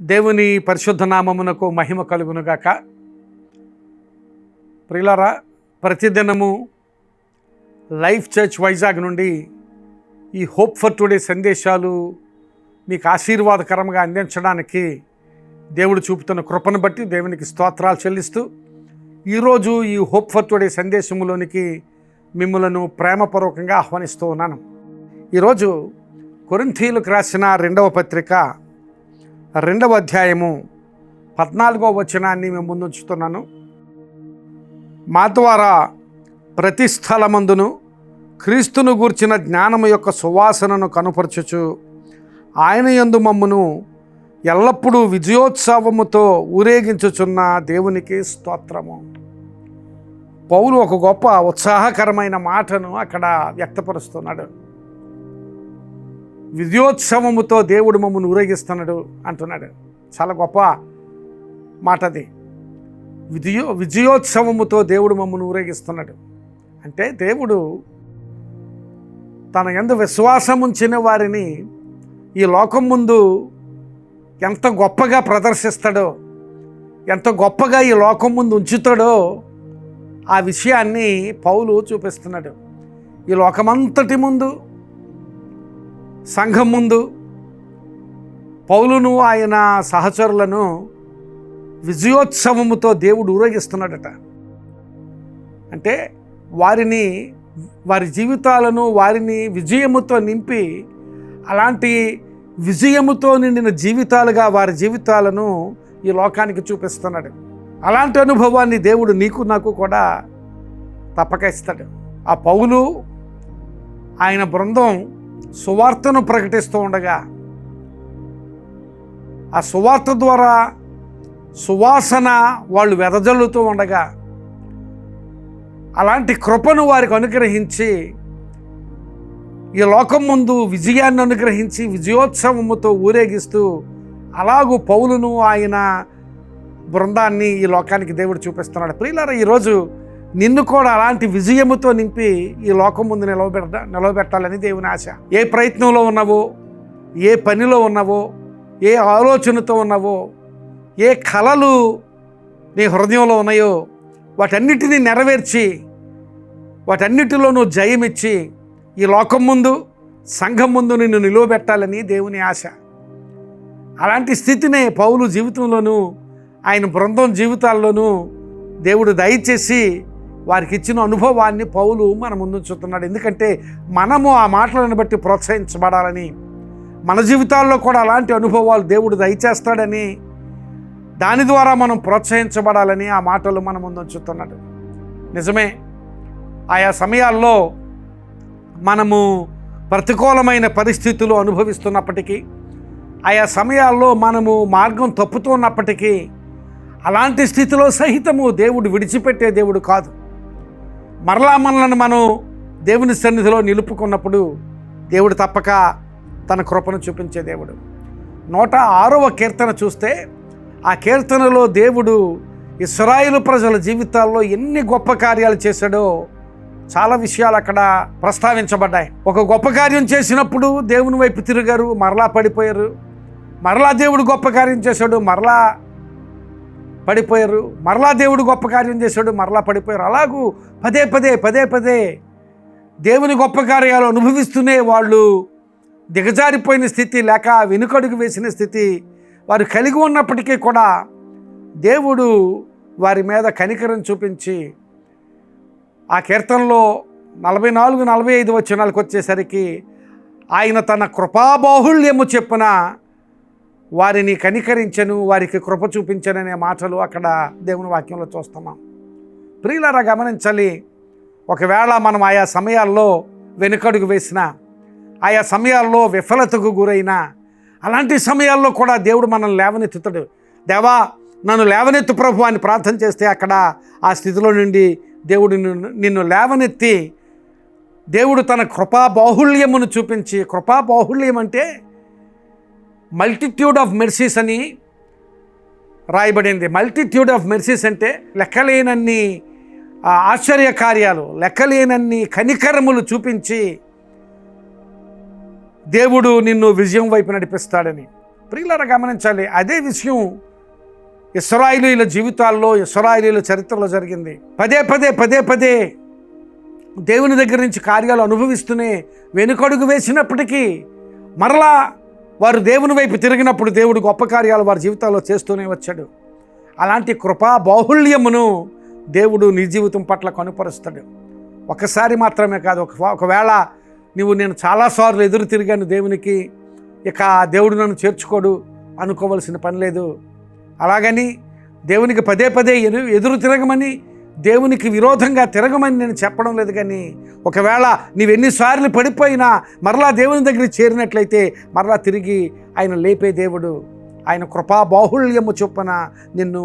దేవుని పరిశుద్ధ నామమునకు మహిమ కలుగునుగాక. ప్రియులారా, ప్రతిదినము లైఫ్ చర్చ్ వైజాగ్ నుండి ఈ హోప్ ఫర్ టుడే సందేశాలు మీకు ఆశీర్వాదకరంగా అందించడానికి దేవుడు చూపుతున్న కృపను బట్టి దేవునికి స్తోత్రాలు చెల్లిస్తూ ఈరోజు ఈ హోప్ ఫర్ టుడే సందేశంలోనికి మిమ్మలను ప్రేమపూర్వకంగా ఆహ్వానిస్తూ ఉన్నాను. ఈరోజు కొరింథీయులకు రాసిన 2వ పత్రిక 2వ అధ్యాయము 14వ వచనాన్ని మేము ముందుంచుతున్నాను. మా ద్వారా ప్రతి స్థలమందును క్రీస్తును గూర్చిన జ్ఞానము యొక్క సువాసనను కనుపరచుచు ఆయన యందు మమ్మును ఎల్లప్పుడూ విజయోత్సవముతో ఊరేగించుచున్న దేవునికి స్తోత్రము. పౌలు ఒక గొప్ప ఉత్సాహకరమైన మాటను అక్కడ వ్యక్తపరుస్తున్నాడు. విజయోత్సవముతో దేవుడు మమ్మల్ని ఊరేగిస్తున్నాడు అంటున్నాడు. చాలా గొప్ప మాట అది. విజయోత్సవముతో దేవుడు మమ్మల్ని ఊరేగిస్తున్నాడు అంటే దేవుడు తన యందు విశ్వాసం ఉంచిన వారిని ఈ లోకం ముందు ఎంత గొప్పగా ప్రదర్శిస్తాడో, ఎంత గొప్పగా ఈ లోకం ముందు ఉంచుతాడో ఆ విషయాన్ని పౌలు చూపిస్తున్నాడు. ఈ లోకమంతటి ముందు, సంఘం ముందు పౌలును ఆయన సహచరులను విజయోత్సవముతో దేవుడు ఊరేగిస్తున్నాడట. అంటే వారి జీవితాలను వారిని విజయముతో నింపి అలాంటి విజయముతో నిండిన జీవితాలుగా వారి జీవితాలను ఈ లోకానికి చూపిస్తున్నాడు. అలాంటి అనుభవాన్ని దేవుడు నీకు నాకు కూడా తప్పక ఇస్తాడు. ఆ పౌలు ఆయన బృందం సువార్తను ప్రకటిస్తూ ఉండగా ఆ సువార్త ద్వారా సువాసన వాళ్ళు వెదజల్లుతూ ఉండగా అలాంటి కృపను వారికి అనుగ్రహించి ఈ లోకం ముందు విజయాన్ని అనుగ్రహించి విజయోత్సవముతో ఊరేగిస్తూ అలాగూ పౌలును ఆయన బృందాన్ని ఈ లోకానికి దేవుడు చూపిస్తున్నాడు. ప్రియులారా, ఈరోజు నిన్ను కూడా అలాంటి విజయముతో నింపి ఈ లోకం ముందు నిలవబెట్టాలని దేవుని ఆశ. ఏ ప్రయత్నంలో ఉన్నావో, ఏ పనిలో ఉన్నావో, ఏ ఆలోచనతో ఉన్నావో, ఏ కలలు నీ హృదయంలో ఉన్నాయో వాటన్నిటినీ నెరవేర్చి వాటన్నిటిలోనూ జయమిచ్చి ఈ లోకం ముందు, సంఘం ముందు నిన్ను నిలువబెట్టాలని దేవుని ఆశ. అలాంటి స్థితినే పౌలు జీవితంలోనూ ఆయన బృందం జీవితాల్లోనూ దేవుడు దయచేసి వారికి ఇచ్చిన అనుభవాన్ని పౌలు మన ముందుంచుతున్నాడు. ఎందుకంటే మనము ఆ మాటలను బట్టి ప్రోత్సహించబడాలని, మన జీవితాల్లో కూడా అలాంటి అనుభవాలు దేవుడు దయచేస్తాడని, దాని ద్వారా మనం ప్రోత్సహించబడాలని ఆ మాటలు మన ముందుంచుతున్నాడు. నిజమే, ఆయా సమయాల్లో మనము ప్రతికూలమైన పరిస్థితులు అనుభవిస్తున్నప్పటికీ, ఆయా సమయాల్లో మనము మార్గం తప్పుతున్నప్పటికీ, అలాంటి స్థితిలో సహితము దేవుడు విడిచిపెట్టే దేవుడు కాదు. మరలా మనలను మనం దేవుని సన్నిధిలో నిలుపుకున్నప్పుడు దేవుడు తప్పక తన కృపను చూపించే దేవుడు. 106వ కీర్తన చూస్తే ఆ కీర్తనలో దేవుడు ఇశ్రాయేలు ప్రజల జీవితాల్లో ఎన్ని గొప్ప కార్యాలు చేశాడో చాలా విషయాలు అక్కడ ప్రస్తావించబడ్డాయి. ఒక గొప్ప కార్యం చేసినప్పుడు దేవుని వైపు తిరిగారు, మరలా పడిపోయారు. మరలా దేవుడు గొప్ప కార్యం చేశాడు, మరలా పడిపోయారు. మరలా దేవుడు గొప్ప కార్యం చేశాడు, మరలా పడిపోయారు. అలాగూ పదే పదే దేవుని గొప్ప కార్యాలు అనుభవిస్తూనే వాళ్ళు దిగజారిపోయిన స్థితి, లేక వెనుకడుగు వేసిన స్థితి వారు కలిగి ఉన్నప్పటికీ కూడా దేవుడు వారి మీద కనికరం చూపించి ఆ కీర్తనలో 44-45 వచనాలకు వచ్చేసరికి ఆయన తన కృపాబాహుళ్యము చెప్పున వారిని కనికరించను, వారికి కృప చూపించననే మాటలు అక్కడ దేవుని వాక్యంలో చూస్తున్నాం. ప్రియులారా, గమనించాలి. ఒకవేళ మనం ఆయా సమయాల్లో వెనుకడుగు వేసినా, ఆయా సమయాల్లో విఫలతకు గురైనా, అలాంటి సమయాల్లో కూడా దేవుడు మనల్ని లేవనెత్తుతాడు. దేవా, నన్ను లేవనెత్తు ప్రభు అని ప్రార్థన చేస్తే అక్కడ ఆ స్థితిలో నుండి దేవుడు నిన్ను లేవనెత్తి దేవుడు తన కృపాబాహుళ్యమును చూపించి, కృపాబాహుళ్యం అంటే మల్టిట్యూడ్ ఆఫ్ మెర్సీస్ అని రాయబడింది. మల్టిట్యూడ్ ఆఫ్ మెర్సీస్ అంటే లెక్కలేనన్ని ఆశ్చర్య కార్యాలు, లెక్కలేనన్ని కనికరములు చూపించి దేవుడు నిన్ను విజయం వైపు నడిపిస్తాడని. ప్రియులారా గమనించాలి, అదే విషయం ఇశ్రాయేలీయుల జీవితాల్లో, ఇశ్రాయేలీయుల చరిత్రలో జరిగింది. పదే పదే దేవుని దగ్గర నుంచి కార్యాలు అనుభవిస్తూనే వెనుకడుగు వేసినప్పటికీ మరలా వారు దేవుని వైపు తిరిగినప్పుడు దేవుడు గొప్ప కార్యాలు వారి జీవితాల్లో చేస్తూనే వచ్చాడు. అలాంటి కృపా బాహుళ్యమును దేవుడు నీ జీవితం పట్ల కనుపరుస్తాడు. ఒకసారి మాత్రమే కాదు, ఒకవేళ నేను చాలాసార్లు ఎదురు తిరిగాను దేవునికి, ఇక దేవుడు నన్ను చేర్చుకోడు అనుకోవలసిన పని లేదు. అలాగని దేవునికి పదే ఎదురు తిరగమని, దేవునికి విరోధంగా తిరగమని నేను చెప్పడం లేదు. కానీ ఒకవేళ నీవెన్నిసార్లు పడిపోయినా మరలా దేవుని దగ్గరికి చేరినట్లయితే మరలా తిరిగి ఆయన లేపే దేవుడు. ఆయన కృపా బాహుళ్యము చొప్పున నిన్ను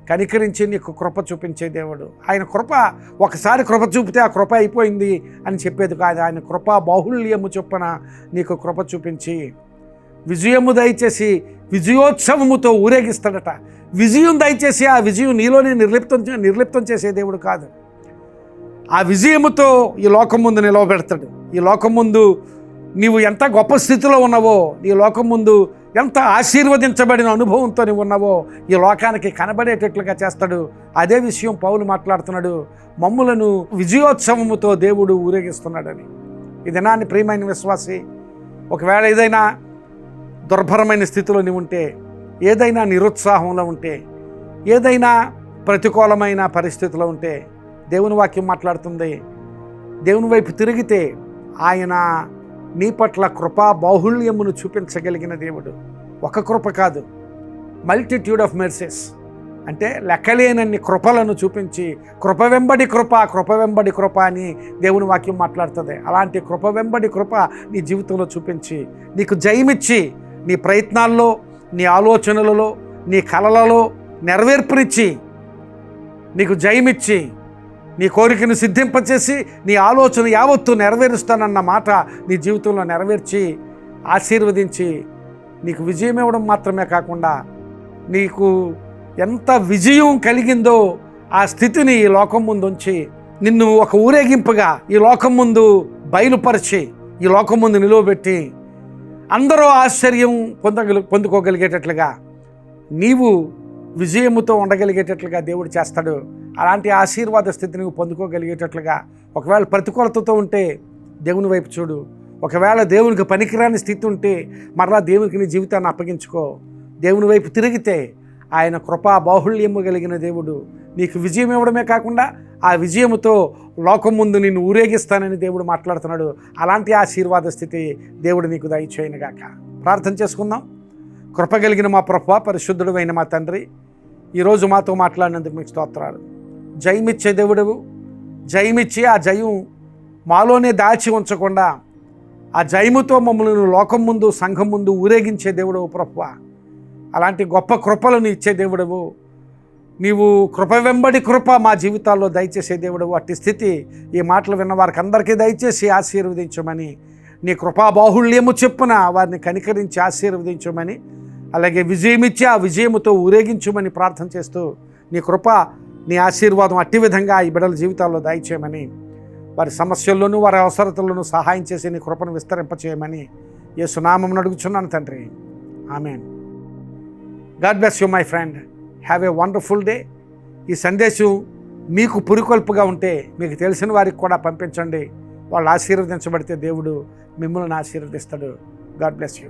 కనికరించి నీకు కృప చూపించే దేవుడు. ఆయన కృప ఒకసారి కృప చూపితే ఆ కృప అయిపోయింది అని చెప్పేది కాదు. ఆయన కృపా బాహుళ్యము చొప్పున నీకు కృప చూపించి విజయము దయచేసి విజయోత్సవముతో ఊరేగిస్తాడట. విజయం దయచేసి ఆ విజయం నీలోనే నిర్లిప్తం చేసే దేవుడు కాదు. ఆ విజయముతో ఈ లోకం ముందు నిలవబెడతాడు. ఈ లోకం ముందు నీవు ఎంత గొప్ప స్థితిలో ఉన్నావో, ఈ లోకం ముందు ఎంత ఆశీర్వదించబడిన అనుభవంతో నీవు ఉన్నావో ఈ లోకానికి కనబడేటట్లుగా చేస్తాడు. అదే విషయం పౌలు మాట్లాడుతున్నాడు. మమ్ములను విజయోత్సవముతో దేవుడు ఊరేగిస్తున్నాడని. ఈ దినాన్ని ప్రియమైన విశ్వాసి, ఒకవేళ ఏదైనా దుర్భరమైన స్థితిలో నీవు ఉంటే, ఏదైనా నిరుత్సాహంలో ఉంటే, ఏదైనా ప్రతికూలమైన పరిస్థితిలో ఉంటే, దేవుని వాక్యం మాట్లాడుతుంది, దేవుని వైపు తిరిగితే ఆయన నీ పట్ల కృపా బాహుళ్యమును చూపించగలిగిన దేవుడు. ఒక కృప కాదు, మల్టిట్యూడ్ ఆఫ్ మెర్సీస్, అంటే లెక్కలేనన్ని కృపలను చూపించి కృప వెంబడి కృప అని దేవుని వాక్యం మాట్లాడుతుంది. అలాంటి కృప వెంబడి కృప నీ జీవితంలో చూపించి నీకు జయమిచ్చి, నీ ప్రయత్నాల్లో, నీ ఆలోచనలలో, నీ కలలలో నెరవేర్పునిచ్చి, నీకు జయమిచ్చి, నీ కోరికను సిద్ధింపచేసి, నీ ఆలోచన యావత్తు నెరవేరుస్తానన్న మాట నీ జీవితంలో నెరవేర్చి ఆశీర్వదించి నీకు విజయం ఇవ్వడం మాత్రమే కాకుండా నీకు ఎంత విజయం కలిగిందో ఆ స్థితిని ఈ లోకం ముందు ఉంచి నిన్ను ఒక ఊరేగింపుగా ఈ లోకం ముందు బయలుపరిచి, ఈ లోకం ముందు నిలువబెట్టి అందరూ ఆశ్చర్యం పొందుకోగలిగేటట్లుగా, నీవు విజయముతో ఉండగలిగేటట్లుగా దేవుడు చేస్తాడు. అలాంటి ఆశీర్వాద స్థితిని నువ్వు పొందుకోగలిగేటట్లుగా, ఒకవేళ ప్రతికూలతతో ఉంటే దేవుని వైపు చూడు. ఒకవేళ దేవునికి పనికిరాని స్థితి ఉంటే మరలా దేవునికి నీ జీవితాన్ని అప్పగించుకో. దేవుని వైపు తిరిగితే ఆయన కృపా బాహుళ్యము కలిగిన దేవుడు నీకు విజయం ఇవ్వడమే కాకుండా ఆ విజయముతో లోకం ముందు నిన్ను ఊరేగిస్తానని దేవుడు మాట్లాడుతున్నాడు. అలాంటి ఆశీర్వాద స్థితి దేవుడు నీకు దయచేయనుగాక. ప్రార్థన చేసుకుందాం. కృప కలిగిన మా ప్రభువా, పరిశుద్ధుడు అయిన మా తండ్రి, ఈరోజు మాతో మాట్లాడినందుకు మీకు స్తోత్రాలు. జయమిచ్చే దేవుడవు, జయమిచ్చి ఆ జయం మాలోనే దాచి ఉంచకుండా ఆ జయముతో మమ్మల్ని లోకం ముందు, సంఘం ముందు ఊరేగించే దేవుడవు ప్రభువా. అలాంటి గొప్ప కృపలను ఇచ్చే దేవుడవు నీవు. కృప వెంబడి కృప మా జీవితాల్లో దయచేసే దేవుడవు. అట్టి స్థితి ఈ మాటలు విన్న వారికి అందరికీ దయచేసి ఆశీర్వదించమని, నీ కృపా బాహుళ్యము చెప్పున వారిని కనికరించి ఆశీర్వదించమని, అలాగే విజయమిచ్చి ఆ విజయముతో ఊరేగించమని ప్రార్థన చేస్తూ, నీ కృప, నీ ఆశీర్వాదం అట్టి విధంగా ఈ బిడ్డల జీవితాల్లో దయచేయమని, వారి సమస్యల్లోనూ వారి అవసరతల్లోనూ సహాయం చేసి నీ కృపను విస్తరింపచేయమని యేసు నామమున అడుగుచున్నాను తండ్రి. Amen. God bless you my friend. Have a wonderful day. ఈ సందేశం మీకు పురికొల్పుగా ఉంటే మీకు తెలిసిన వారికి కూడా పంపించండి. వాళ్ళు ఆశీర్వదించబడితే దేవుడు మిమ్మల్ని ఆశీర్వదిస్తాడు. God bless you.